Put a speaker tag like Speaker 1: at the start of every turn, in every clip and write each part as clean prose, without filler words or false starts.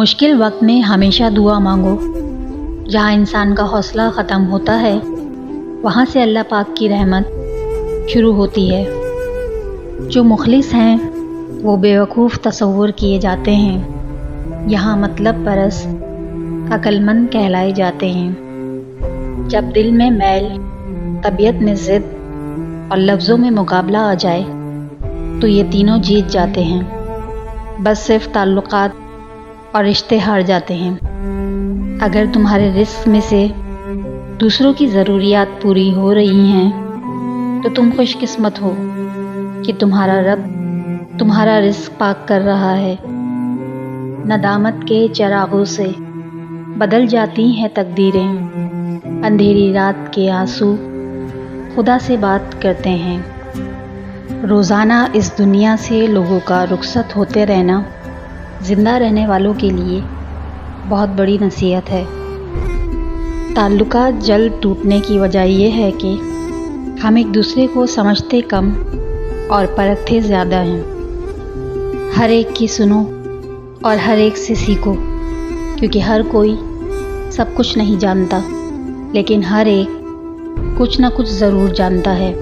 Speaker 1: مشکل وقت میں ہمیشہ دعا مانگو۔ جہاں انسان کا حوصلہ ختم ہوتا ہے وہاں سے اللہ پاک کی رحمت شروع ہوتی ہے۔ جو مخلص ہیں وہ بیوقوف تصور کیے جاتے ہیں، یہاں مطلب پرست عقل مند کہلائے جاتے ہیں۔ جب دل میں میل، طبیعت میں ضد اور لفظوں میں مقابلہ آ جائے تو یہ تینوں جیت جاتے ہیں، بس صرف تعلقات اور رشتے ہار جاتے ہیں۔ اگر تمہارے رزق میں سے دوسروں کی ضروریات پوری ہو رہی ہیں تو تم خوش قسمت ہو کہ تمہارا رب تمہارا رزق پاک کر رہا ہے۔ ندامت کے چراغوں سے بدل جاتی ہیں تقدیریں، اندھیری رات کے آنسو خدا سے بات کرتے ہیں۔ روزانہ اس دنیا سے لوگوں کا رخصت ہوتے رہنا زندہ رہنے والوں کے لیے بہت بڑی نصیحت ہے۔ تعلقات جلد ٹوٹنے کی وجہ یہ ہے کہ ہم ایک دوسرے کو سمجھتے کم اور پرکھتے زیادہ ہیں۔ ہر ایک کی سنو اور ہر ایک سے سیکھو، کیونکہ ہر کوئی سب کچھ نہیں جانتا، لیکن ہر ایک کچھ نہ کچھ ضرور جانتا ہے۔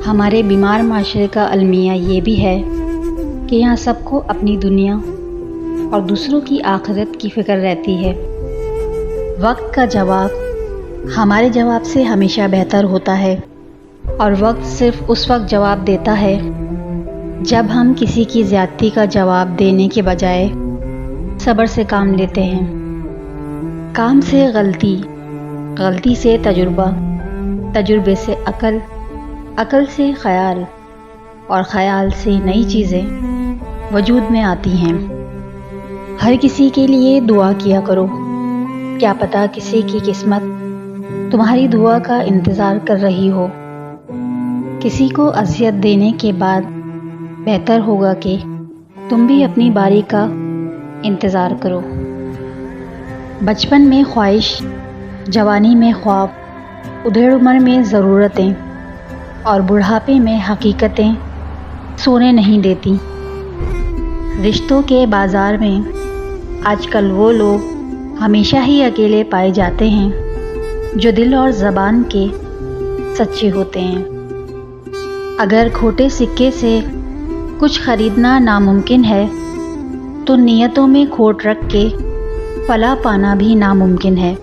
Speaker 1: ہمارے بیمار معاشرے کا المیہ یہ بھی ہے کہ یہاں سب کو اپنی دنیا اور دوسروں کی آخرت کی فکر رہتی ہے۔ وقت کا جواب ہمارے جواب سے ہمیشہ بہتر ہوتا ہے، اور وقت صرف اس وقت جواب دیتا ہے جب ہم کسی کی زیادتی کا جواب دینے کے بجائے صبر سے کام لیتے ہیں۔ کام سے غلطی، غلطی سے تجربہ، تجربے سے عقل، عقل سے خیال، اور خیال سے نئی چیزیں وجود میں آتی ہیں۔ ہر کسی کے لیے دعا کیا کرو، کیا پتہ کسی کی قسمت تمہاری دعا کا انتظار کر رہی ہو۔ کسی کو اذیت دینے کے بعد بہتر ہوگا کہ تم بھی اپنی باری کا انتظار کرو۔ بچپن میں خواہش، جوانی میں خواب، ادھیڑ عمر میں ضرورتیں اور بڑھاپے میں حقیقتیں سونے نہیں دیتی۔ رشتوں کے بازار میں آج کل وہ لوگ ہمیشہ ہی اکیلے پائے جاتے ہیں جو دل اور زبان کے سچے ہوتے ہیں۔ اگر کھوٹے سکے سے کچھ خریدنا ناممکن ہے تو نیتوں میں کھوٹ رکھ کے فلاح پانا بھی ناممکن ہے۔